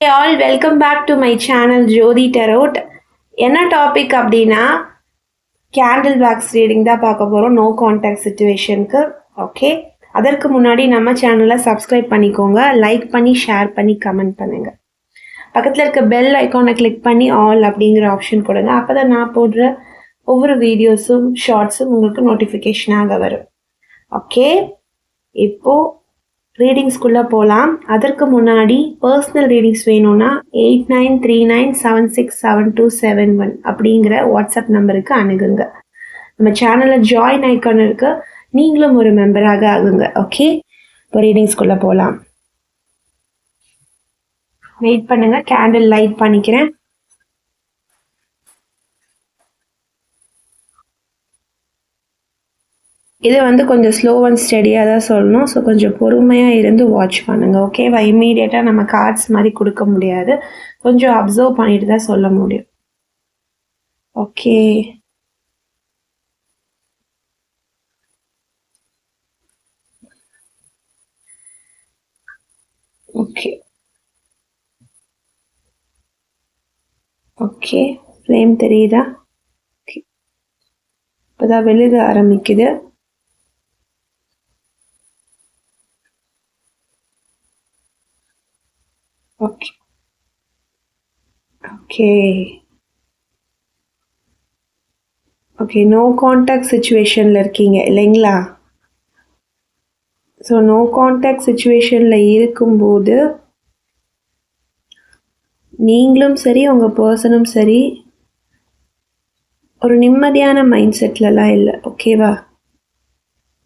Hey all, welcome back to my channel Jyoti Tarot. என்ன topic அப்படின்னா candle box reading தான் பார்க்க போகிறோம். நோ கான்டாக்ட் சுச்சுவேஷனுக்கு. ஓகே, அதற்கு முன்னாடி நம்ம சேனலை சப்ஸ்கிரைப் பண்ணிக்கோங்க, லைக் பண்ணி ஷேர் பண்ணி கமெண்ட் பண்ணுங்கள். பக்கத்தில் இருக்க பெல் ஐக்கானை கிளிக் பண்ணி ஆல் அப்படிங்கிற ஆப்ஷன் கொடுங்க. அப்போ தான் நான் போடுற ஒவ்வொரு வீடியோஸும் ஷார்ட்ஸும் உங்களுக்கு நோட்டிஃபிகேஷனாக வரும். ஓகே, இப்போது ரீடிங்ஸ்குள்ளே போகலாம். அதற்கு முன்னாடி பர்சனல் ரீடிங்ஸ் வேணும்னா 8939767271 அப்படிங்கிற வாட்ஸ்அப் நம்பருக்கு அணுகுங்க. நம்ம சேனலில் ஜாயின் ஐக்கான் இருக்கு, நீங்களும் ஒரு மெம்பராக ஆகுங்க. ஓகே, இப்போ ரீடிங்ஸ்குள்ளே போகலாம். வெயிட் பண்ணுங்க, கேண்டில் லைட் பண்ணிக்கிறேன். இது கொஞ்சம் ஸ்லோ அண்ட் ஸ்டடியாக தான் சொல்லணும். ஸோ கொஞ்சம் பொறுமையாக இருந்து வாட்ச் பண்ணுங்கள். ஓகேவா? இம்மீடியட்டாக நம்ம கார்ட்ஸ் மாதிரி கொடுக்க முடியாது, கொஞ்சம் அப்சர்வ் பண்ணிட்டு தான் சொல்ல முடியும். Okay, okay, okay. ஃப்ளேம் தெரியுதா? ஓகே, இப்போதான் வெளியிட ஆரம்பிக்குது. Okay, okay, okay. No contact சுச்சுவேஷனில் இருக்கீங்க இல்லைங்களா? ஸோ நோ கான்டாக்ட் சுச்சுவேஷனில் இருக்கும்போது நீங்களும் சரி உங்கள் பர்சனும் சரி ஒரு நிம்மதியான மைண்ட் செட்லலாம் இல்லை. ஓகேவா?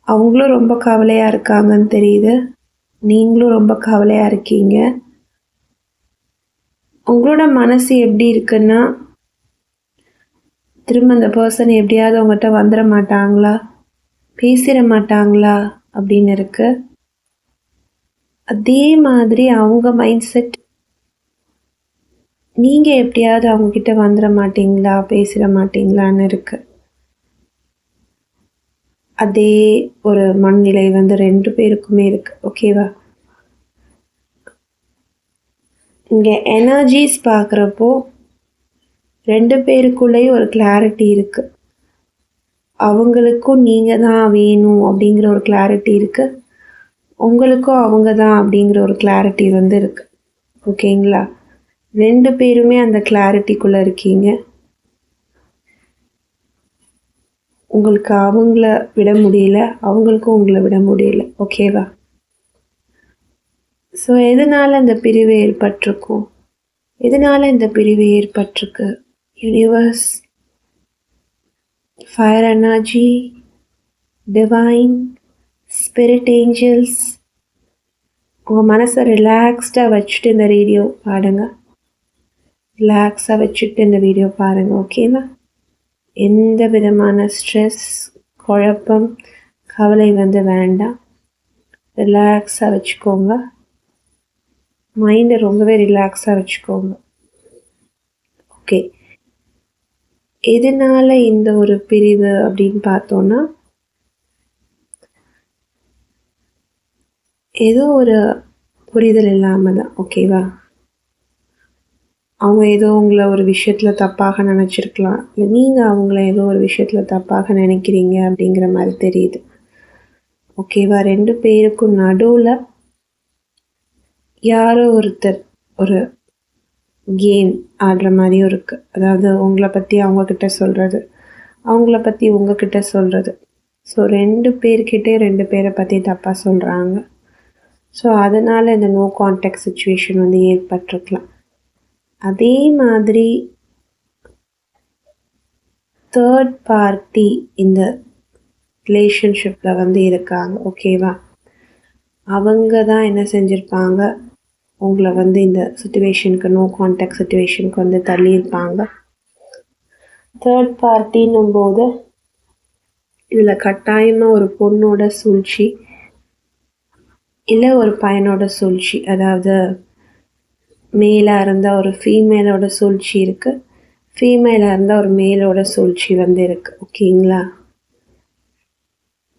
அவங்களும் ரொம்ப கவலையாக இருக்காங்கன்னு தெரியுது, நீங்களும் ரொம்ப கவலையாக இருக்கீங்க. உங்களோட மனசு எப்படி இருக்குன்னா, திரும்ப அந்த பர்சன் எப்படியாவது அவங்ககிட்ட வந்துட மாட்டாங்களா, பேசிட மாட்டாங்களா அப்படின்னு இருக்கு. அதே மாதிரி அவங்க மைண்ட் செட், நீங்கள் எப்படியாவது அவங்கக்கிட்ட வந்துட மாட்டீங்களா, பேசிட மாட்டீங்களான்னு இருக்கு. அதே ஒரு மனநிலை ரெண்டு பேருக்குமே இருக்கு. ஓகேவா? இங்கே எனர்ஜிஸ் பார்க்குறப்போ ரெண்டு பேருக்குள்ளேயும் ஒரு கிளாரிட்டி இருக்குது. அவங்களுக்கும் நீங்கள் தான் வேணும் அப்படிங்கிற ஒரு கிளாரிட்டி இருக்குது, உங்களுக்கும் அவங்க தான் அப்படிங்கிற ஒரு கிளாரிட்டி இருக்குது. ஓகேங்களா? ரெண்டு பேருமே அந்த கிளாரிட்டிக்குள்ளே இருக்கீங்க. உங்களுக்கு அவங்கள விட முடியல, அவங்களுக்கும் உங்களை விட முடியல. ஓகேவா? ஸோ எதனால் இந்த பிரிவு ஏற்பட்டிருக்கும், எதனால் இந்த பிரிவு ஏற்பட்டிருக்கு? Universe, fire energy, divine, spirit angels, உங்கள் மனசை ரிலாக்ஸ்டாக வச்சுட்டு இந்த வீடியோ பாடுங்க. ரிலாக்ஸாக வச்சுட்டு இந்த வீடியோ பாருங்கள். ஓகேவா? எந்த விதமான ஸ்ட்ரெஸ், குழப்பம், கவலை வேண்டாம். ரிலாக்ஸாக வச்சுக்கோங்க. மைண்டை ரொம்பவே ரிலாக்ஸாக வச்சுக்கோங்க. ஓகே, எதனால் இந்த ஒரு பிரிவு அப்படின்னு பார்த்தோன்னா, ஏதோ ஒரு புரிதல் இல்லாமல் தான். ஓகேவா? அவங்க ஏதோ உங்களை ஒரு விஷயத்தில் தப்பாக நினச்சிருக்கலாம், இல்லை நீங்கள் அவங்கள ஏதோ ஒரு விஷயத்தில் தப்பாக நினைக்கிறீங்க அப்படிங்கிற மாதிரி தெரியுது. ஓகேவா? ரெண்டு பேருக்கும் நடுவில் யாரோ ஒருத்தர் ஒரு கேம் ஆடுற மாதிரியும் இருக்குது. அதாவது உங்களை பற்றி அவங்கக்கிட்ட சொல்கிறது, அவங்கள பற்றி உங்ககிட்ட சொல்கிறது. ஸோ ரெண்டு பேர்கிட்டே ரெண்டு பேரை பற்றி தப்பாக சொல்கிறாங்க. ஸோ அதனால் இந்த நோ கான்டாக்ட் சுச்சுவேஷன் ஏற்பட்டிருக்கலாம். அதே மாதிரி தேர்ட் பார்ட்டி இந்த ரிலேஷன்ஷிப்பில் இருக்காங்க. ஓகேவா? அவங்க தான் என்ன செஞ்சுருப்பாங்க, உங்களை இந்த சுச்சுவேஷனுக்கு, நோ கான்டாக்ட் சுச்சுவேஷனுக்கு தள்ளியிருப்பாங்க. தேர்ட் பார்ட்டின்னும் போது இதில் கட்டாயமாக ஒரு பொண்ணோட சூழ்ச்சி இல்லை ஒரு பையனோட சூழ்ச்சி, அதாவது மேலாக இருந்தால் ஒரு ஃபீமேலோட சூழ்ச்சி இருக்குது, ஃபீமேலாக இருந்தால் ஒரு மேலோட சூழ்ச்சி இருக்குது. ஓகேங்களா?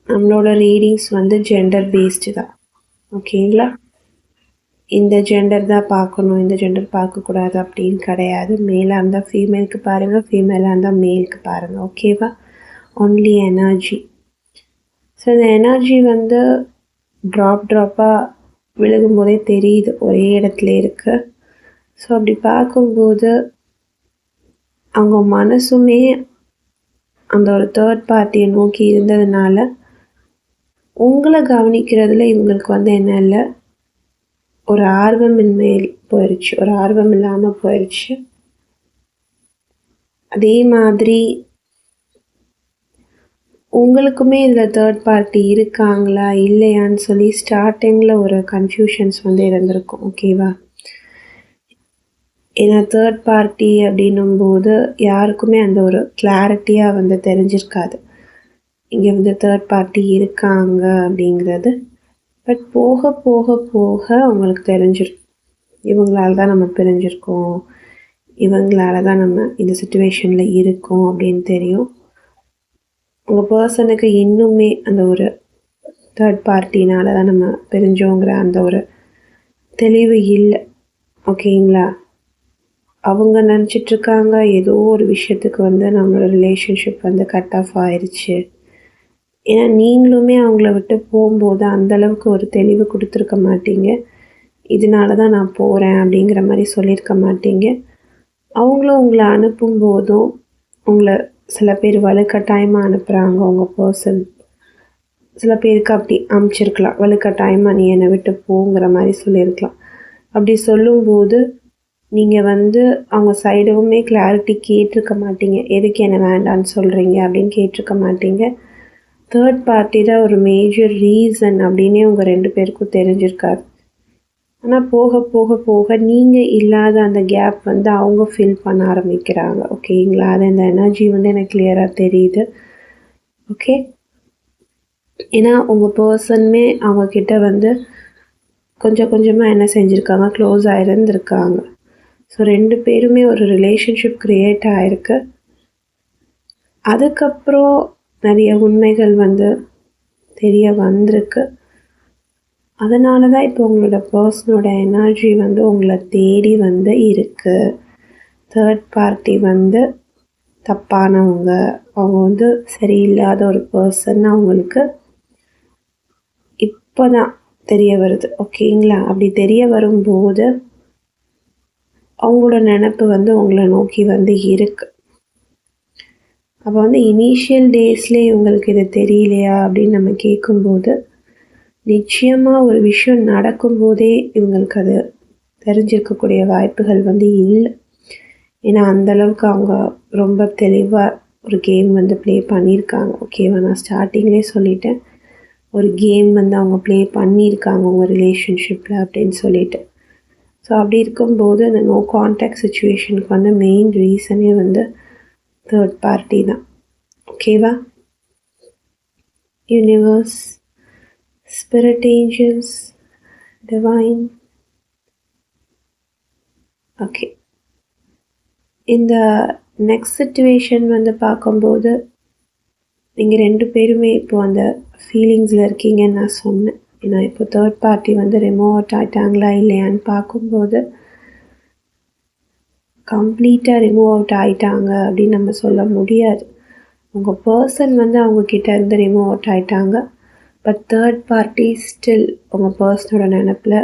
நம்மளோட ரீடிங்ஸ் ஜெண்டர் பேஸ்டு தான். ஓகேங்களா? இந்த ஜெண்டர் தான் பார்க்கணும், இந்த ஜெண்டர் பார்க்கக்கூடாது அப்படின்னு கிடையாது. மேலாக இருந்தால் ஃபீமேலுக்கு பாருங்கள், ஃபீமேலாக இருந்தால் மேலுக்கு பாருங்கள். ஓகேவா? Only energy. ஸோ இந்த எனர்ஜி வந்து ட்ராப்பாக விழுகும்போதே தெரியுது ஒரே இடத்துல இருக்குது. ஸோ அப்படி பார்க்கும்போது அவங்க மனசுமே அந்த ஒரு தேர்ட் பார்ட்டியை நோக்கி இருந்ததுனால உங்களை கவனிக்கிறதுல இவங்களுக்கு வந்து என்ன இல்லை, ஒரு ஆர்வமின்மை போயிடுச்சு, ஒரு ஆர்வம் இல்லாமல் போயிடுச்சு. அதே மாதிரி உங்களுக்குமே இதில் தேர்ட் பார்ட்டி இருக்காங்களா இல்லையான்னு சொல்லி ஸ்டார்டிங்கில் ஒரு கன்ஃபியூஷன்ஸ் வந்து இருந்திருக்கும். ஓகேவா? ஏன்னா தேர்ட் பார்ட்டி அப்படின்னும்போது யாருக்குமே அந்த ஒரு கிளாரிட்டியாக வந்து தெரிஞ்சிருக்காது இங்கே வந்து தேர்ட் பார்ட்டி இருக்காங்க அப்படிங்கிறது. பட் போக போக போக உங்களுக்கு தெரிஞ்சிடும், இவங்களால தான் நம்ம பிரிஞ்சிருக்கோம், இவங்களால தான் நம்ம இந்த சுச்சுவேஷனில் இருக்கோம் அப்படின்னு தெரியும். உங்கள் பர்சனுக்கு இன்னுமே அந்த ஒரு தேர்ட் பார்ட்டினால தான் நம்ம பிரிஞ்சோங்கிற அந்த ஒரு தெளிவு இல்லை. ஓகேங்களா? அவங்க நினச்சிட்ருக்காங்க ஏதோ ஒரு விஷயத்துக்கு வந்து நம்மளோட ரிலேஷன்ஷிப் வந்து கட் ஆஃப் ஆயிடுச்சு. ஏன்னா நீங்களுமே அவங்கள விட்டு போகும்போது அந்தளவுக்கு ஒரு தெளிவு கொடுத்துருக்க மாட்டீங்க. இதனால தான் நான் போகிறேன் அப்படிங்கிற மாதிரி சொல்லியிருக்க மாட்டீங்க. அவங்களும் உங்களை அனுப்பும்போதும் உங்களை சில பேர் வலுக்கட்டாயமாக அனுப்புகிறாங்க உங்கள் பர்சன். சில பேருக்கு அப்படி அமுச்சிருக்கலாம், வலுக்கட்டாயமாக நீ என்னை விட்டு போங்கிற மாதிரி சொல்லியிருக்கலாம். அப்படி சொல்லும்போது நீங்கள் வந்து அவங்க சைடுமே கிளாரிட்டி கேட்டிருக்க மாட்டீங்க, எதுக்கு என்னை வேண்டான்னு சொல்கிறீங்க அப்படின்னு கேட்டிருக்க மாட்டீங்க. தேர்ட் பார்ட்டி தான் ஒரு மேஜர் ரீசன் அப்படின்னே உங்கள் 2 பேருக்கும் தெரிஞ்சிருக்காது. ஆனால் போக போக போக நீங்கள் இல்லாத அந்த கேப் வந்து அவங்க ஃபில் பண்ண ஆரம்பிக்கிறாங்க. ஓகேங்களா? அது இந்த எனர்ஜி வந்து எனக்கு கிளியராக தெரியுது. ஓகே, ஏன்னா உங்கள் பர்சனுமே அவங்கக்கிட்ட வந்து கொஞ்சம் கொஞ்சமாக என்ன செஞ்சுருக்காங்க, க்ளோஸ் ஆகிருந்துருக்காங்க. ஸோ 2 பேருமே ஒரு ரிலேஷன்ஷிப் க்ரியேட் ஆகிருக்கு. அதுக்கப்புறம் நிறைய உண்மைகள் வந்து தெரிய வந்திருக்கு. அதனால தான் இப்போ உங்களோட பர்சனோட எனர்ஜி வந்து உங்களை தேடி வந்து இருக்குது. தேர்ட் பார்ட்டி வந்து தப்பானவங்க, அவங்க வந்து சரியில்லாத ஒரு பர்சன் அவங்களுக்கு இப்போ தான் தெரிய வருது. ஓகேங்களா? அப்படி தெரிய வரும்போது அவங்களோட நினப்பு வந்து உங்களை நோக்கி வந்து இருக்குது. அப்போ வந்து இனிஷியல் டேஸ்லேயே இவங்களுக்கு இது தெரியலையா அப்படின்னு நம்ம கேட்கும்போது நிச்சயமாக ஒரு விஷயம் நடக்கும்போதே இவங்களுக்கு அது தெரிஞ்சிருக்கக்கூடிய வாய்ப்புகள் வந்து இல்லை. ஏன்னா அந்தளவுக்கு அவங்க ரொம்ப தெளிவாக ஒரு கேம் வந்து ப்ளே பண்ணியிருக்காங்க. ஓகேவா? நான் ஸ்டார்டிங்லேயே சொல்லிட்டேன், ஒரு கேம் வந்து அவங்க ப்ளே பண்ணியிருக்காங்க உங்கள் ரிலேஷன்ஷிப்பில் அப்படின்னு சொல்லிட்டு. ஸோ அப்படி இருக்கும்போது அந்த நோ கான்டாக்ட் சுச்சுவேஷனுக்கு வந்து மெயின் ரீசனே வந்து தேர்ட் பார்ட்டி தான். ஓகேவா? Universe, spirit angels, divine. Okay, இந்த நெக்ஸ்ட் சிச்சுவேஷன் வந்து பார்க்கும்போது நீங்கள் 2 பேருமே இப்போ அந்த ஃபீலிங்ஸில் இருக்கீங்கன்னு நான் சொன்னேன். ஏன்னா இப்போ தேர்ட் பார்ட்டி வந்து ரிமூவ் அவுட் ஆகிட்டாங்களா இல்லையான்னு பார்க்கும்போது கம்ப்ளீட்டாக ரிமூவ் அவுட் ஆகிட்டாங்க அப்படின்னு நம்ம சொல்ல முடியாது. உங்கள் பர்சன் வந்து அவங்கக்கிட்ட இருந்து ரிமூவ் அவுட் ஆகிட்டாங்க. பட் தேர்ட் பார்ட்டி ஸ்டில் உங்கள் பர்சனோட நினப்பில்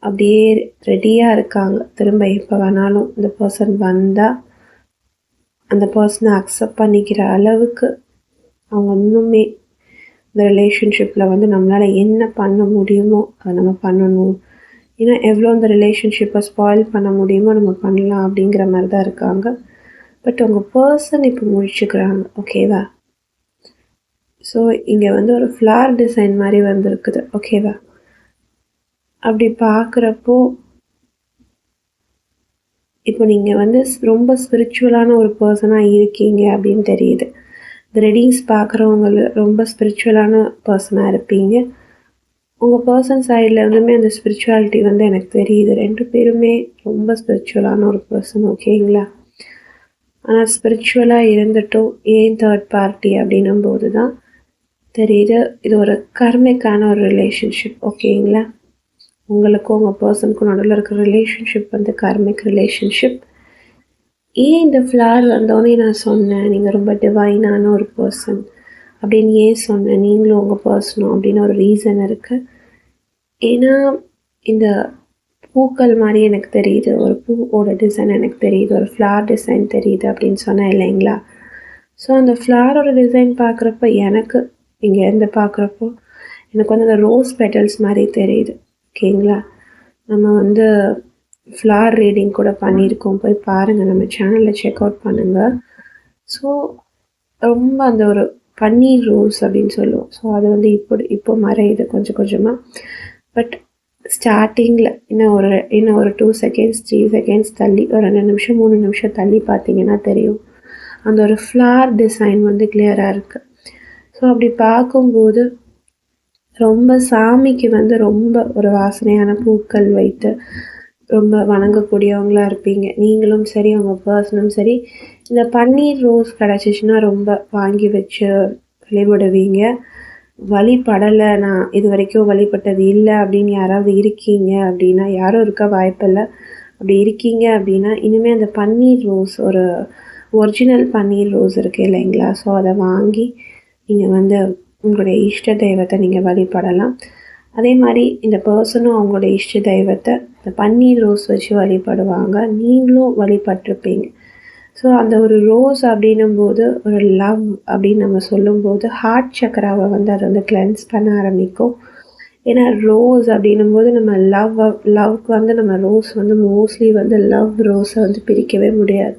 அப்படியே ரெடியாக இருக்காங்க. திரும்ப எப்போ வேணாலும் இந்த பர்சன் வந்தால் அந்த பர்சனை அக்செப்ட் பண்ணிக்கிற அளவுக்கு அவங்க இன்னுமே இந்த ரிலேஷன்ஷிப்பில் வந்து நம்மளால் என்ன பண்ண முடியுமோ அதை நம்ம பண்ணணும். ஏன்னா எவ்வளோ இந்த ரிலேஷன்ஷிப்பை ஸ்பாயில் பண்ண முடியுமோ நம்ம பண்ணலாம் அப்படிங்கிற மாதிரி தான் இருக்காங்க. பட் உங்கள் பர்சன் இப்போ முடிச்சுக்கிறாங்க. ஓகேவா? ஸோ இங்கே வந்து ஒரு ஃப்ளார் டிசைன் மாதிரி வந்துருக்குது. ஓகேவா? அப்படி பார்க்குறப்போ இப்போ நீங்கள் வந்து ரொம்ப ஸ்பிரிச்சுவலான ஒரு பர்சனாக இருக்கீங்க அப்படின்னு தெரியுது. இந்த ரீடிங்ஸ் பார்க்குறவங்க ரொம்ப ஸ்பிரிச்சுவலான பர்சனாக இருப்பீங்க. உங்கள் பர்சன் சைடில் இருந்துமே அந்த ஸ்பிரிச்சுவாலிட்டி வந்து எனக்கு தெரியுது. 2 பேருமே ரொம்ப ஸ்பிரிச்சுவலான ஒரு பர்சன். ஓகேங்களா? ஆனால் ஸ்பிரிச்சுவலாக இருந்துட்டும் ஏன் தேர்ட் பார்ட்டி அப்படின்னும் போது தான் தெரியுது இது ஒரு கர்மிக்கான ஒரு ரிலேஷன்ஷிப். ஓகேங்களா? உங்களுக்கும் உங்கள் பர்சனுக்கும் நடுவில் இருக்கிற ரிலேஷன்ஷிப் வந்து கார்மிக் ரிலேஷன்ஷிப். ஏன் இந்த ஃப்ளார் வந்தோடனே நான் சொன்னேன் நீங்கள் ரொம்ப டிவைனான ஒரு பர்சன் அப்படின்னு ஏன் சொன்னேன், நீங்களும் உங்கள் பர்சனும் அப்படின்னு ஒரு ரீசன் இருக்குது. ஏன்னா இந்த பூக்கள் மாதிரி எனக்கு தெரியுது, ஒரு பூவோட டிசைன் எனக்கு தெரியுது, ஒரு ஃப்ளார் டிசைன் தெரியுது அப்படின்னு சொன்னேன் இல்லைங்களா. ஸோ அந்த ஃப்ளாரோட டிசைன் பார்க்குறப்ப எனக்கு இங்கேருந்து பார்க்குறப்போ எனக்கு வந்து அந்த ரோஸ் பெட்டல்ஸ் மாதிரி தெரியுது. ஓகேங்களா, நம்ம வந்து ஃப்ளார் ரீடிங் கூட பண்ணியிருக்கோம், போய் பாருங்கள், நம்ம சேனலில் செக் அவுட் பண்ணுங்கள். ஸோ ரொம்ப அந்த ஒரு பன்னீர் ரோஸ் அப்படின்னு சொல்லுவோம். ஸோ அது வந்து இப்போ மறையுது கொஞ்சம் கொஞ்சமாக. பட் ஸ்டார்டிங்கில் இன்னும் ஒரு 2 செகண்ட்ஸ் 3 செகண்ட்ஸ் தள்ளி, ஒரு 2 நிமிஷம் 3 நிமிஷம் தள்ளி பார்த்தீங்கன்னா தெரியும் அந்த ஒரு ஃப்ளார் டிசைன் வந்து கிளியராக இருக்குது. ஸோ அப்படி பார்க்கும்போது ரொம்ப சாமிக்கு வந்து ரொம்ப ஒரு வாசனையான பூக்கள் வைத்து ரொம்ப வணங்கக்கூடியவங்களாக இருப்பீங்க, நீங்களும் சரி உங்கள் பர்சனும் சரி. இந்த பன்னீர் ரோஸ் கிடச்சிச்சின்னா ரொம்ப வாங்கி வச்சு வழிபடுவீங்க. வழிபடலை, நான் இது வரைக்கும் வழிபட்டது இல்லை அப்படின்னு யாராவது இருக்கீங்க அப்படின்னா, யாரும் இருக்க வாய்ப்பில்லை. அப்படி இருக்கீங்க அப்படின்னா இனிமேல் அந்த பன்னீர் ரோஸ், ஒரு ஒரிஜினல் பன்னீர் ரோஸ் இருக்குது இல்லைங்களா, ஸோ அதை வாங்கி நீங்கள் வந்து உங்களுடைய இஷ்ட தெய்வத்தை நீங்கள் வழிபடலாம். அதே மாதிரி இந்த பர்சனும் அவங்களுடைய இஷ்ட தெய்வத்தை இந்த பன்னீர் ரோஸ் வச்சு வழிபடுவாங்க, நீங்களும் வழிபட்டிருப்பீங்க. ஸோ அந்த ஒரு ரோஸ் அப்படின்னும்போது ஒரு லவ் அப்படின்னு நம்ம சொல்லும்போது ஹார்ட் சக்கராவை வந்து அதை வந்து கிளென்ஸ் பண்ண ஆரம்பிக்கும். ஏன்னா ரோஸ் அப்படின்னும்போது நம்ம லவ்க்கு வந்து நம்ம ரோஸ் வந்து மோஸ்ட்லி வந்து லவ் ரோஸை வந்து பிரிக்கவே முடியாது.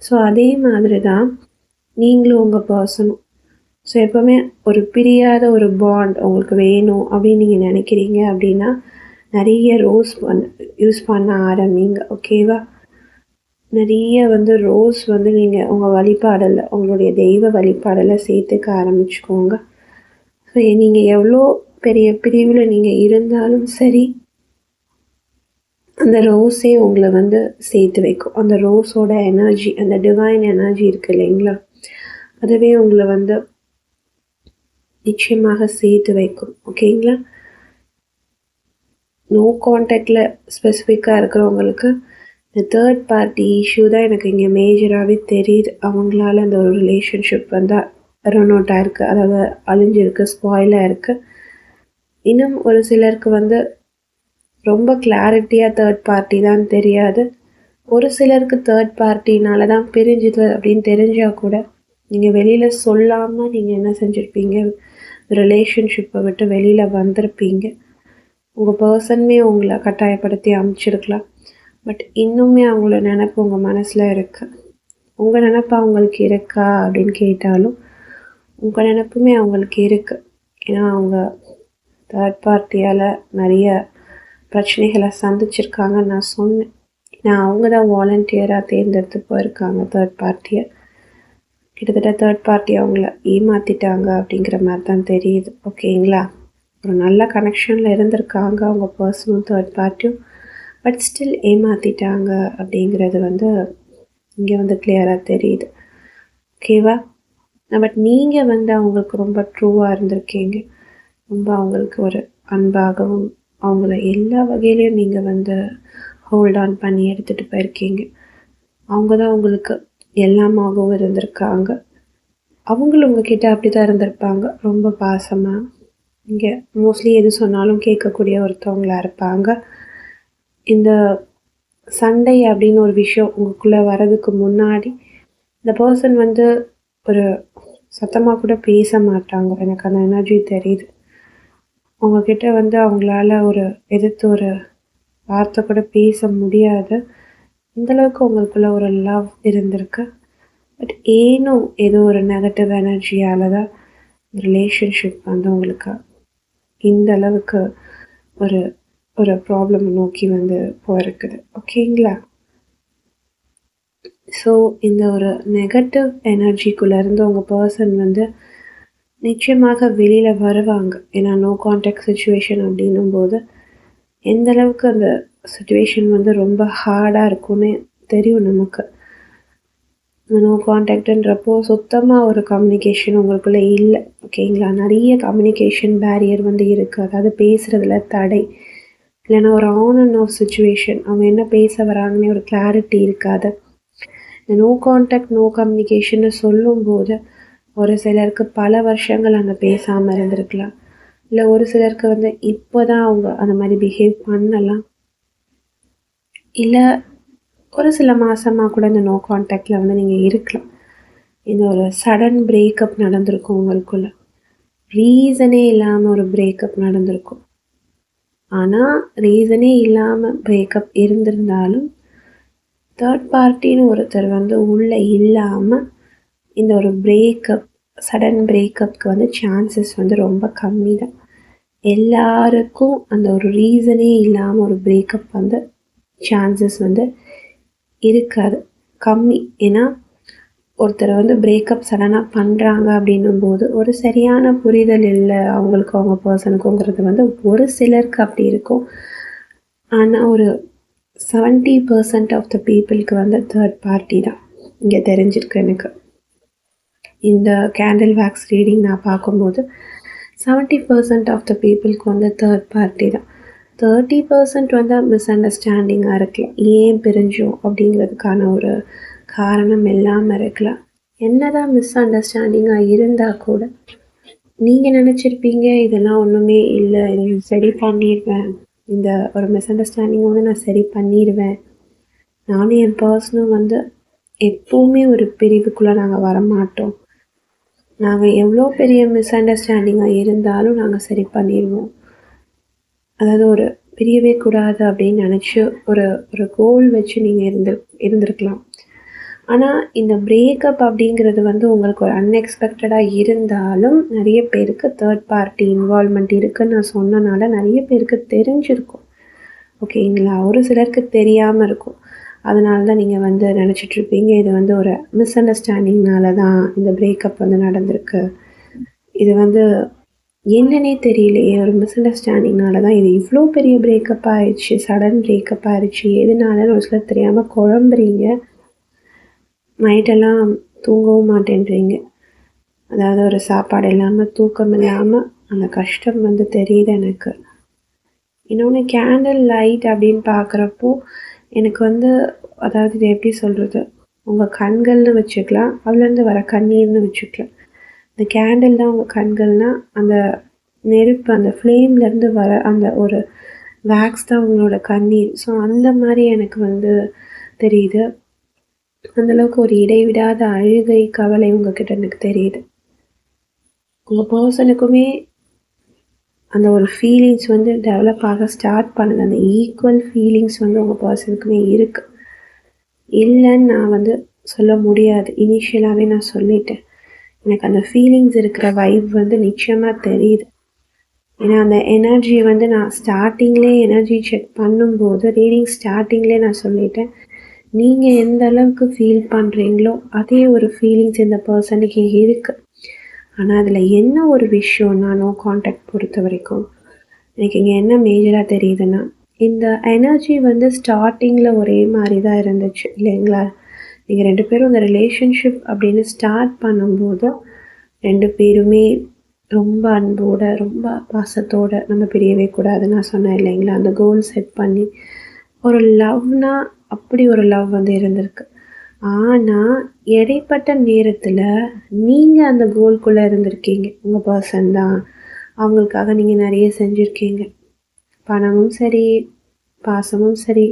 ஸோ அதே மாதிரி தான் நீங்களும் உங்கள் பர்சனும். ஸோ எப்போவுமே ஒரு பிரியாத ஒரு பாண்ட் உங்களுக்கு வேணும் அப்படின்னு நீங்கள் நினைக்கிறீங்க அப்படின்னா நிறைய ரோஸ் யூஸ் பண்ண ஆரம்பிங்க. ஓகேவா, நிறைய வந்து ரோஸ் வந்து நீங்கள் உங்கள் வழிபாடில், உங்களுடைய தெய்வ வழிபாடில் சேர்த்துக்க ஆரம்பிச்சுக்கோங்க. ஸோ நீங்கள் எவ்வளோ பெரிய பிரிவில் நீங்கள் இருந்தாலும் சரி, அந்த ரோஸே உங்களை வந்து சேர்த்து வைக்கும். அந்த ரோஸோட எனர்ஜி, அந்த டிவைன் எனர்ஜி இருக்குது இல்லைங்களா, அதுவே உங்களை வந்து நிச்சயமாக சேர்த்து வைக்கும். ஓகேங்களா, நோ கான்டாக்டில் ஸ்பெசிஃபிக்காக இருக்கிறவங்களுக்கு இந்த தேர்ட் பார்ட்டி இஷ்யூ தான் எனக்கு இங்கே மேஜராகவே தெரியுது. அவங்களால அந்த ஒரு ரிலேஷன்ஷிப் வந்து ரன் அவுட் ஆகிருக்கு, அதாவது அழிஞ்சிருக்கு, ஸ்பாயிலாக இருக்குது. இன்னும் ஒரு சிலருக்கு வந்து ரொம்ப கிளாரிட்டியாக தேர்ட் பார்ட்டி தான் தெரியாது. ஒரு சிலருக்கு தேர்ட் பார்ட்டினால தான் பிரிஞ்சுது அப்படின்னு தெரிஞ்சால் கூட நீங்கள் வெளியில் சொல்லாமல் நீங்கள் என்ன செஞ்சுருப்பீங்க, ரிலேஷன்ஷிப்பை விட்டு வெளியில் வந்திருப்பீங்க. உங்கள் பர்சனுமே உங்களை கட்டாயப்படுத்தி அமைச்சிருக்கலாம். பட் இன்னுமே அவங்கள நினப்பு உங்கள் மனசில் இருக்குது. உங்கள் நினப்பு அவங்களுக்கு இருக்கா அப்படின்னு கேட்டாலும் உங்கள் நினப்புமே அவங்களுக்கு இருக்குது. ஏன்னா அவங்க தேர்ட் பார்ட்டியால் நிறைய பிரச்சனைகளை சந்திச்சிருக்காங்கன்னு நான் சொன்னேன். நான் அவங்க தான் வாலண்டியராக தேர்ந்தெடுத்து போயிருக்காங்க தேர்ட் பார்ட்டியை. கிட்டத்தட்ட தேர்ட் பார்ட்டி அவங்கள ஏமாற்றிட்டாங்க அப்படிங்கிற மாதிரி தான் தெரியுது. ஓகேங்களா, ஒரு நல்ல கனெக்ஷனில் இருந்திருக்காங்க அவங்க பர்சனும் தேர்ட் பார்ட்டியும், பட் ஸ்டில் ஏமாற்றிட்டாங்க அப்படிங்கிறது வந்து இங்கே வந்து கிளியராக தெரியுது. ஓகேவா, பட் நீங்கள் வந்து அவங்களுக்கு ரொம்ப ட்ரூவாக இருந்திருக்கீங்க. ரொம்ப அவங்களுக்கு ஒரு அன்பாகவும் அவங்கள எல்லா வகையிலையும் நீங்கள் வந்து ஹோல்ட் ஆன் பண்ணி எடுத்துகிட்டு போயிருக்கீங்க. அவங்க தான் உங்களுக்கு எல்லாமாகவும் இருந்திருக்காங்க. அவங்களும் உங்ககிட்ட அப்படி தான் இருந்திருப்பாங்க, ரொம்ப பாசமாக. இங்கே மோஸ்ட்லி எது சொன்னாலும் கேட்கக்கூடிய ஒருத்தவங்களாக இருப்பாங்க. இந்த சண்டை அப்படின்னு ஒரு விஷயம் உங்களுக்குள்ளே வர்றதுக்கு முன்னாடி இந்த பர்சன் வந்து ஒரு சத்தமாக கூட பேச மாட்டாங்க. எனக்கு அந்த எனர்ஜி தெரியுது. உங்ககிட்ட வந்து அவங்களால ஒரு எதிர்த்து ஒரு வார்த்தை கூட பேச முடியாது, இந்தளவுக்கு உங்களுக்குள்ள ஒரு லவ் இருந்திருக்கு. பட் ஏதோ ஒரு நெகட்டிவ் எனர்ஜியால் தான் ரிலேஷன்ஷிப் வந்து உங்களுக்கு இந்த அளவுக்கு ஒரு ஒரு ப்ராப்ளம் நோக்கி வந்து போயிருக்குது. ஓகேங்களா, ஸோ இந்த ஒரு நெகட்டிவ் எனர்ஜிக்குள்ளேருந்து உங்கள் பர்சன் வந்து நிச்சயமாக வெளியில் வருவாங்க. ஏன்னா நோ கான்டாக்ட் சுச்சுவேஷன் அப்படின்னும் போது எந்த அளவுக்கு அந்த சுச்சுவேஷன் வந்து ரொம்ப ஹார்டாக இருக்கும்னு தெரியும் நமக்கு. நோ கான்டாக்டுன்றப்போ சுத்தமாக ஒரு கம்யூனிகேஷன் உங்களுக்குள்ளே இல்லை. ஓகேங்களா, நிறைய கம்யூனிகேஷன் பேரியர் வந்து இருக்குது. அதாவது பேசுகிறதுல தடை. இல்லைன்னா ஒரு ஆன் அண்ட் ஆஃப் சுச்சுவேஷன், அவங்க என்ன பேச வராங்கன்னே ஒரு கிளாரிட்டி இருக்காது. இந்த நோ கான்டாக்ட் நோ கம்யூனிகேஷன்னு சொல்லும்போது ஒரு சிலருக்கு பல வருஷங்கள் அந்த பேசாமல் இருந்திருக்கலாம். இல்லை ஒரு சிலருக்கு வந்து இப்போ தான் அவங்க அந்த மாதிரி பிஹேவ் பண்ணலாம். இல்லை ஒரு சில மாதமாக கூட இந்த நோ கான்டாக்டில் வந்து நீங்கள் இருக்கலாம். இந்த ஒரு சடன் பிரேக்கப் நடந்திருக்கும் உங்களுக்குள்ள. ரீசனே இல்லாமல் ஒரு பிரேக்கப் நடந்திருக்கும். ஆனால் ரீசனே இல்லாமல் பிரேக்கப் இருந்திருந்தாலும் தேர்ட் பார்ட்டின்னு ஒருத்தர் வந்து உள்ளே இல்லாமல் இந்த ஒரு பிரேக்கப் சடன் பிரேக்கப்புக்கு வந்து சான்சஸ் வந்து ரொம்ப கம்மி தான். எல்லாருக்கும் அந்த ஒரு ரீசனே இல்லாமல் ஒரு பிரேக்கப் வந்து சான்சஸ் வந்து இருக்காது, கம்மி. ஏன்னா ஒருத்தரை வந்து பிரேக்கப் சடனாக பண்ணுறாங்க அப்படின்னும்போது ஒரு சரியான புரிதல் இல்லை அவங்களுக்கும் அவங்க பர்சனுக்குங்கிறது வந்து ஒரு சிலருக்கு அப்படி இருக்கும். ஆனால் ஒரு 70% ஆஃப் த பீப்புளுக்கு வந்து தேர்ட் பார்ட்டி தான் இங்கே தெரிஞ்சிருக்கு எனக்கு. இந்த கேண்டில் வேக்ஸ் ரீடிங் நான் பார்க்கும்போது 70% ஆஃப் த பீப்புளுக்கு வந்து தேர்ட் பார்ட்டி தான். 30% வந்து மிஸ் அண்டர்ஸ்டாண்டிங்காக இருக்கலாம். ஏன் பிரிஞ்சோம் அப்படிங்கிறதுக்கான ஒரு காரணம் இல்லாமல் இருக்கலாம். என்னதான் மிஸ் அண்டர்ஸ்டாண்டிங்காக இருந்தால் கூட நீங்கள் நினச்சிருப்பீங்க இதெல்லாம் ஒன்றுமே இல்லை, இதை சரி பண்ணிடுவேன், இந்த ஒரு மிஸ் அண்டர்ஸ்டாண்டிங் வந்து நான் சரி பண்ணிடுவேன், நானும் என் பர்சனும் வந்து எப்போவுமே ஒரு பிரிவுக்குள்ளே நாங்கள் வரமாட்டோம், நாங்கள் எவ்வளோ பெரிய மிஸ் அண்டர்ஸ்டாண்டிங்காக இருந்தாலும் நாங்கள் சரி பண்ணிடுவோம், அதாவது ஒரு பிரியவே கூடாது அப்படின்னு நினச்சி ஒரு ஒரு கோல் வச்சு நீங்கள் இருந்திருக்கலாம். ஆனால் இந்த பிரேக்கப் அப்படிங்கிறது வந்து உங்களுக்கு ஒரு அன்எக்ஸ்பெக்டடாக இருந்தாலும் நிறைய பேருக்கு தேர்ட் பார்ட்டி இன்வால்மெண்ட் இருக்குதுன்னு நான் சொன்னனால நிறைய பேருக்கு தெரிஞ்சிருக்கும், ஓகேங்களா? ஒரு சிலருக்கு தெரியாமல் இருக்கும். அதனால தான் நீங்கள் வந்து நினச்சிட்ருப்பீங்க இது வந்து ஒரு மிஸ் அண்டர்ஸ்டாண்டிங்னால தான் இந்த பிரேக்கப் வந்து நடந்திருக்கு, இது வந்து என்னன்னே தெரியலையே, ஒரு மிஸ் அண்டர்ஸ்டாண்டிங்னால தான் இது இவ்வளோ பெரிய பிரேக்கப் ஆயிடுச்சு, சடன் பிரேக்கப் ஆயிடுச்சு, எதுனாலன்னு ஒரு சிலர் தெரியாமல் குழம்புறீங்க, நைட்டெல்லாம் தூங்கவும் மாட்டேன்றீங்க. அதாவது ஒரு சாப்பாடு இல்லாமல் தூக்கம் இல்லாமல் அந்த கஷ்டம் வந்து தெரியுது எனக்கு. இன்னொன்று கேண்டில் லைட் அப்படின்னு பார்க்குறப்போ எனக்கு வந்து அதாவது இது எப்படி சொல்கிறது, உங்கள் கண்கள்னு வச்சுக்கலாம், அதுலேருந்து வர கண்ணீர்னு வச்சுக்கலாம். இந்த கேண்டில் தான் உங்கள் கண்கள்னால் அந்த நெருப்பு அந்த ஃப்ளேம்லேருந்து வர அந்த ஒரு வேக்ஸ் தான் உங்களோட கண்ணீர். ஸோ அந்த மாதிரி எனக்கு வந்து தெரியுது. அந்தளவுக்கு ஒரு இடைவிடாத அழுகை கவலை உங்ககிட்ட எனக்கு தெரியுது. உங்கள் பர்சனுக்குமே அந்த ஒரு ஃபீலிங்ஸ் வந்து டெவலப் ஆக ஸ்டார்ட் பண்ணுது. அந்த ஈக்குவல் ஃபீலிங்ஸ் வந்து உங்கள் பர்சனுக்குமே இருக்குது, இல்லைன்னு நான் வந்து சொல்ல முடியாது. இனிஷியலாகவே நான் சொல்லிட்டேன், எனக்கு அந்த ஃபீலிங்ஸ் இருக்கிற வைப் வந்து நிச்சயமாக தெரியுது. ஏன்னா அந்த எனர்ஜி வந்து நான் ஸ்டார்டிங்லேயே எனர்ஜி செக் பண்ணும்போது ரீடிங் ஸ்டார்டிங்லேயே நான் சொல்லிட்டேன், நீங்கள் எந்த அளவுக்கு ஃபீல் பண்ணுறீங்களோ அதே ஒரு ஃபீலிங்ஸ் இந்த பர்சனுக்கு இருக்குது. ஆனால் அதில் என்ன ஒரு விஷயம்னா நோ கான்டாக்ட் பொறுத்த வரைக்கும் எனக்கு இங்கே என்ன மேஜராக தெரியுதுன்னா, இந்த எனர்ஜி வந்து ஸ்டார்டிங்கில் ஒரே மாதிரி தான் இருந்துச்சு இல்லைங்களா? நீங்கள் 2 பேரும் இந்த ரிலேஷன்ஷிப் அப்படின்னு ஸ்டார்ட் பண்ணும்போது 2 பேருமே ரொம்ப அன்போடு ரொம்ப பாசத்தோடு நம்ம பிரியவே கூடாதுன்னு நான் சொன்னேன் இல்லைங்களா? அந்த கோல் செட் பண்ணி ஒரு லவ்னா அப்படி ஒரு லவ் வந்து இருந்திருக்கு. ஆனால் இடைப்பட்ட நேரத்தில் நீங்கள் அந்த கோல்குள்ளே இருந்திருக்கீங்க, உங்கள் பர்சன் தான், அவங்களுக்காக நீங்கள் நிறைய செஞ்சுருக்கீங்க, பணமும் சரி, பாசமும் சரி,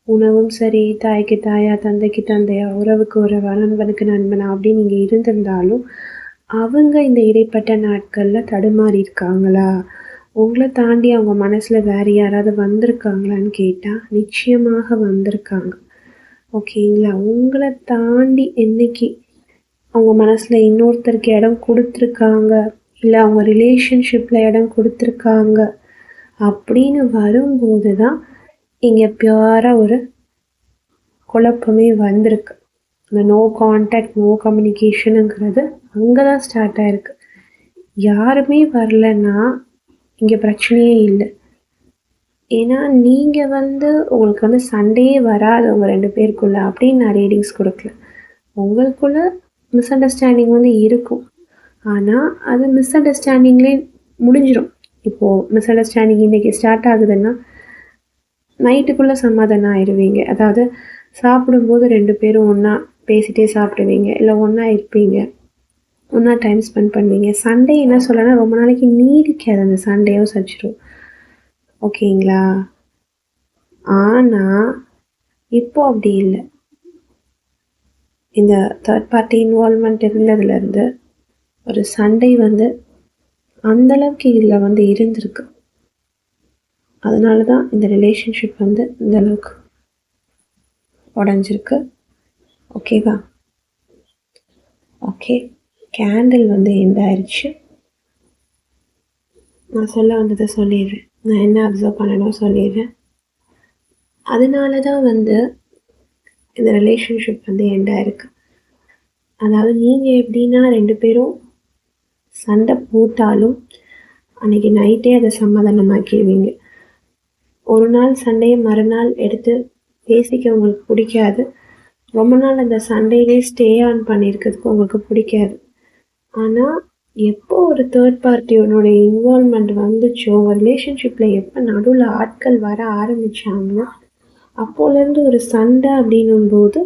உணவும் சரி, தாய்க்கு தாயா, தந்தைக்கு தந்தையா, உறவுக்கு உறவா, நண்பனுக்கு நண்பனா அப்படி நீங்கள் இருந்திருந்தாலும் அவங்க இந்த இடைப்பட்ட நாட்களில் தடுமாறி இருக்காங்களா, உங்களை தாண்டி அவங்க மனசில் வேறு யாராவது வந்திருக்காங்களான்னு கேட்டால் நிச்சயமாக வந்திருக்காங்க, ஓகேங்களா? உங்களை தாண்டி என்னைக்கு அவங்க மனசில் இன்னொருத்தருக்கு இடம் கொடுத்துருக்காங்க, இல்லை அவங்க ரிலேஷன்ஷிப்பில் இடம் கொடுத்துருக்காங்க அப்படின்னு வரும்போது தான் இங்கே பியூராக ஒரு குழப்பமே வந்திருக்கு. இந்த நோ கான்டாக்ட் நோ கம்யூனிகேஷனுங்கிறது அங்கே தான் ஸ்டார்ட் ஆகிருக்கு. யாருமே வரலன்னா இங்கே பிரச்சனையே இல்லை. ஏன்னா நீங்கள் வந்து உங்களுக்கு வந்து சண்டையே வராது உங்கள் 2 பேருக்குள்ளே அப்படின்னு நான் ரீடிங்ஸ் கொடுக்கல. உங்களுக்குள்ள மிஸ் அண்டர்ஸ்டாண்டிங் வந்து இருக்கும், ஆனால் அது மிஸ் அண்டர்ஸ்டாண்டிங்லேயே முடிஞ்சிடும். இப்போது மிஸ் அண்டர்ஸ்டாண்டிங் இன்றைக்கி ஸ்டார்ட் ஆகுதுன்னா நைட்டுக்குள்ளே சமாதானம் ஆயிடுவீங்க. அதாவது சாப்பிடும்போது 2 பேரும் ஒன்றா பேசிகிட்டே சாப்பிடுவீங்க, இல்லை ஒன்றா இருப்பீங்க, ஒன்றா டைம் ஸ்பெண்ட் பண்ணுவீங்க. சண்டே என்ன சொல்லனா ரொம்ப நாளைக்கு நீடிக்காது, அந்த சண்டேவும் சச்சிரும். ஓகேங்களா? ஆனால் இப்போ அப்படி இல்லை. இந்த தேர்ட் பார்ட்டி இன்வால்வ்மெண்ட் இருந்ததுலேருந்து ஒரு சண்டை வந்து அந்தளவுக்கு இதில் வந்து இருந்திருக்கு. அதனால தான் இந்த ரிலேஷன்ஷிப் வந்து இந்தளவுக்கு உடஞ்சிருக்கு. ஓகேவா? ஓகே, கேண்டில் வந்து எண்ட் ஆயிடுச்சு. நான் சொல்ல வந்ததை சொல்லிடுறேன். நான் என்ன அப்சர்வ் பண்ணணும் சொல்லிடுறேன். அதனால தான் வந்து இந்த ரிலேஷன்ஷிப் வந்து எண்ட் ஆயிருக்கு. அதாவது நீங்கள் எப்படின்னா 2 பேரும் சண்டை போட்டாலும் அன்றைக்கி நைட்டே அதை சமாதானமாக்கிடுவீங்க. ஒரு நாள் சண்டையை மறுநாள் எடுத்து பேசிக்க உங்களுக்கு பிடிக்காது. ரொம்ப நாள் அந்த சண்டையிலே ஸ்டே ஆன் பண்ணியிருக்கிறதுக்கு உங்களுக்கு பிடிக்காது. ஆனால் எப்போ ஒரு தேர்ட் பார்ட்டியோட இன்வால்வ்மெண்ட் வந்துச்சோ, ரிலேஷன்ஷிப்பில் எப்போ நடுவில் ஆட்கள் வர ஆரம்பித்தாங்களோ அப்போலேருந்து ஒரு சண்டை அப்படின்னும்போது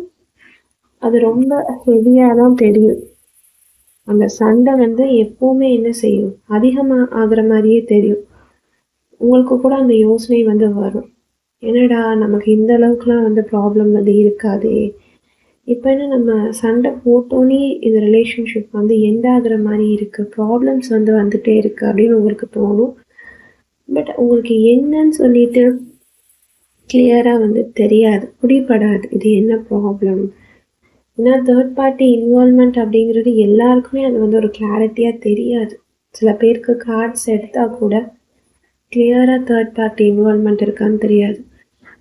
அது ரொம்ப ஹெவியாக தான் தெரியும். அந்த சண்டை வந்து எப்போவுமே என்ன செய்யும், அதிகமாக ஆகிற மாதிரியே தெரியும். உங்களுக்கு கூட அந்த யோசனை வந்து வரும், என்னடா நமக்கு இந்த அளவுக்குலாம் வந்து ப்ராப்ளம் வந்து இருக்காதே, இப்போ என்ன நம்ம சண்டை போட்டோன்னே இந்த ரிலேஷன்ஷிப் வந்து எண்ட் ஆகிற மாதிரி இருக்குது, ப்ராப்ளம்ஸ் வந்து வந்துகிட்டே இருக்குது அப்படின்னு உங்களுக்கு தோணும். பட் உங்களுக்கு என்னன்னு சொல்லிட்டு கிளியராக வந்து தெரியாது, பிடிபடாது இது என்ன ப்ராப்ளம். ஏன்னா தேர்ட் பார்ட்டி இன்வால்வ்மெண்ட் அப்படிங்கிறது எல்லாருக்குமே அது வந்து ஒரு கிளாரிட்டியாக தெரியாது. சில பேருக்கு கார்ட்ஸ் எடுத்தால் கூட கிளியராக தேர்ட் பார்ட்டி இன்வால்வ்மெண்ட் இருக்கான்னு தெரியாது.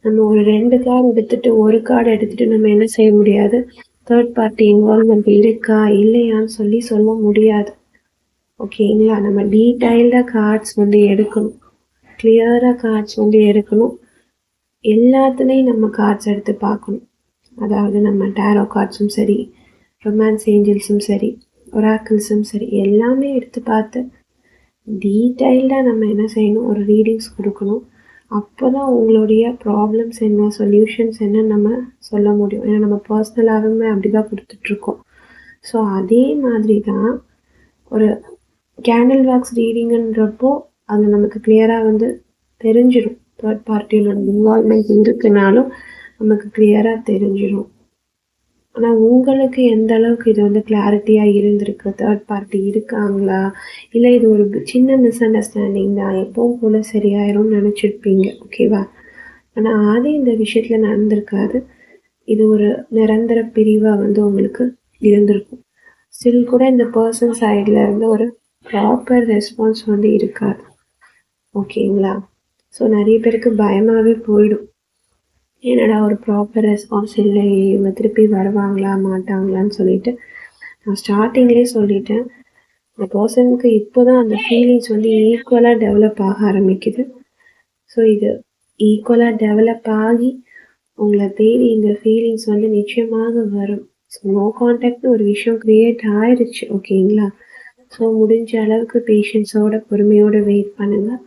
நம்ம ஒரு 2 கார்டு எடுத்துகிட்டு ஒரு கார்டு எடுத்துகிட்டு நம்ம என்ன செய்ய முடியாது, தேர்ட் பார்ட்டி இன்வால்வ்மெண்ட் இருக்கா இல்லையான்னு சொல்ல முடியாது. ஓகேங்களா? நம்ம டீட்டெயில்டாக கார்ட்ஸ் வந்து எடுக்கணும், கிளியராக கார்ட்ஸ் வந்து எடுக்கணும். எல்லாத்துலேயும் நம்ம கார்ட்ஸ் எடுத்து பார்க்கணும். அதாவது நம்ம டேரோ கார்ட்ஸும் சரி, ரொமான்ஸ் ஏஞ்சல்ஸும் சரி, ஒராக்கிள்ஸும் சரி, எல்லாமே எடுத்து பார்த்து டீட்டெயில்டாக நம்ம என்ன செய்யணும், ஒரு ரீடிங்ஸ் கொடுக்கணும். அப்போ தான் உங்களுடைய ப்ராப்ளம்ஸ் என்ன, சொல்யூஷன்ஸ் என்னன்னு நம்ம சொல்ல முடியும். ஏன்னா நம்ம பர்சனலாகவே அப்படி தான் கொடுத்துட்ருக்கோம். ஸோ அதே மாதிரி தான் ஒரு கேண்டில் வாக்ஸ் ரீடிங்குன்றப்போ அது நமக்கு கிளியராக வந்து தெரிஞ்சிடும். தேர்ட் பார்ட்டியோட இன்வால்வ்மெண்ட் இருக்குனாலும் நமக்கு கிளியராக தெரிஞ்சிடும். ஆனால் உங்களுக்கு எந்த அளவுக்கு இது வந்து கிளாரிட்டியாக இருந்திருக்கு, தேர்ட் பார்ட்டி இருக்காங்களா, இல்லை இது ஒரு சின்ன மிஸ் அண்டர்ஸ்டாண்டிங் தான், எப்பவும் போல் சரியாயிரும்னு நினச்சிருப்பீங்க. ஓகேவா? ஆனால் அது இந்த விஷயத்தில் நடந்திருக்காது. இது ஒரு நிரந்தர பிரிவாக வந்து உங்களுக்கு இருந்திருக்கும். ஸ்டில் கூட இந்த பர்சன் சைடில் இருந்து ஒரு ப்ராப்பர் ரெஸ்பான்ஸ் வந்து இருக்காது. ஓகேங்களா? ஸோ நிறைய பேருக்கு பயமாகவே போயிடும், என்னடா ஒரு ப்ராப்பர் ரெஸ்பான்ஸ் இல்லை, இவங்க திருப்பி வருவாங்களா மாட்டாங்களான்னு சொல்லிட்டு. நான் ஸ்டார்டிங்லேயே சொல்லிட்டேன், இந்த பர்சனுக்கு இப்போ தான் அந்த ஃபீலிங்ஸ் வந்து ஈக்குவலாக டெவலப் ஆக ஆரம்பிக்குது. ஸோ இது ஈக்குவலாக டெவலப் ஆகி உங்களை தேடி இந்த ஃபீலிங்ஸ் வந்து நிச்சயமாக வரும். ஸோ நோ கான்டாக்ட்னு ஒரு விஷயம் க்ரியேட் ஆயிடுச்சு. ஓகேங்களா? ஸோ முடிஞ்ச அளவுக்கு பேஷன்ஸோட பொறுமையோடு வெயிட் பண்ணுங்கள்.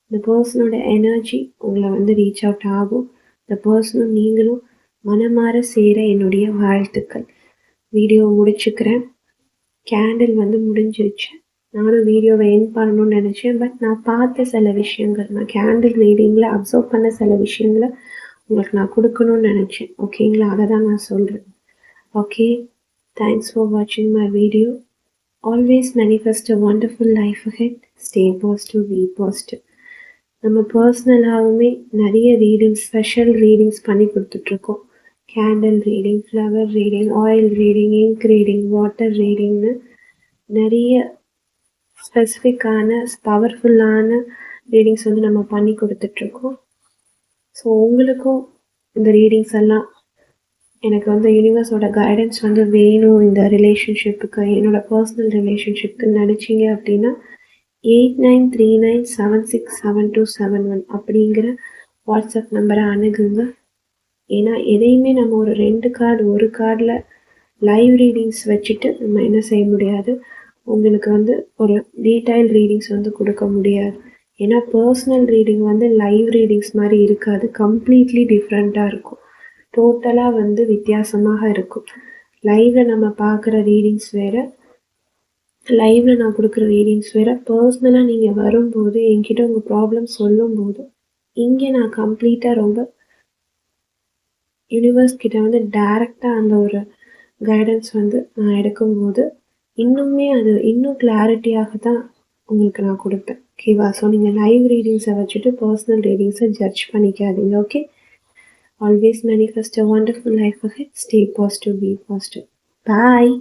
இந்த பர்சனோட எனர்ஜி உங்களை வந்து ரீச் அவுட் ஆகும். இந்த பர்சனும் நீங்களும் மனமாற சேர என்னுடைய வாழ்த்துக்கள். வீடியோ முடிச்சுக்கிறேன். கேண்டில் வந்து முடிஞ்சிருச்சு. நானும் வீடியோவை எண்ட் பண்ணணும்னு நினச்சேன். பட் நான் பார்த்த சில விஷயங்கள், நான் கேண்டில் ரீடிங்கில் அப்சர்வ் பண்ண சில விஷயங்களை உங்களுக்கு நான் கொடுக்கணும்னு நினச்சேன். ஓகேங்களா? அதை தான் நான் சொல்கிறேன். ஓகே, தேங்க்ஸ் ஃபார் வாட்சிங் my video. Always manifest a wonderful life ahead. Stay positive, be positive. நம்ம பர்சனலாகவுமே நிறைய ரீடிங்ஸ், ஸ்பெஷல் ரீடிங்ஸ் பண்ணி கொடுத்துட்ருக்கோம். Candle reading, flower reading, oil reading, ink reading, water ரீடிங்னு நிறைய ஸ்பெசிஃபிக்கான பவர்ஃபுல்லான ரீடிங்ஸ் வந்து நம்ம பண்ணி கொடுத்துட்ருக்கோம். ஸோ உங்களுக்கும் இந்த ரீடிங்ஸ் எல்லாம் எனக்கு வந்து யூனிவர்ஸோட கைடன்ஸ் வந்து வேணும் இந்த ரிலேஷன்ஷிப்புக்கு, என்னோடய பர்சனல் ரிலேஷன்ஷிப்புக்கு நினச்சிங்க அப்படின்னா 8939767271 அப்படிங்கிற வாட்ஸ்அப் நம்பரை அணுகுங்க. ஏன்னா எதையுமே நம்ம ஒரு 2 கார்டு ஒரு கார்டில் லைவ் ரீடிங்ஸ் வச்சுட்டு நம்ம என்ன செய்ய முடியாது, உங்களுக்கு வந்து ஒரு டீட்டெயில் ரீடிங்ஸ் வந்து கொடுக்க முடியாது. ஏன்னா பர்சனல் ரீடிங் வந்து லைவ் ரீடிங்ஸ் மாதிரி இருக்காது, கம்ப்ளீட்லி டிஃப்ரெண்ட்டாக இருக்கும், டோட்டலாக வந்து வித்தியாசமாக இருக்கும். லைவில் நம்ம பார்க்குற ரீடிங்ஸ் வேறு, லைவில் நான் கொடுக்குற ரீடிங்ஸ் வேறு. பர்சனலாக நீங்கள் வரும்போது என்கிட்ட உங்கள் ப்ராப்ளம் சொல்லும்போது இங்கே நான் கம்ப்ளீட்டாக ரொம்ப யூனிவர்ஸ் கிட்ட வந்து டைரெக்டாக அந்த ஒரு கைடன்ஸ் வந்து நான் எடுக்கும்போது இன்னுமே அது இன்னும் கிளாரிட்டியாக தான் உங்களுக்கு நான் கொடுப்பேன். ஓகேவா? ஸோ நீங்கள் லைவ் ரீடிங்ஸை வச்சுட்டு பர்சனல் ரீடிங்ஸை ஜட்ஜ் பண்ணிக்காதீங்க. Okay, always manifest a wonderful life ahead. Stay positive, be positive. Bye.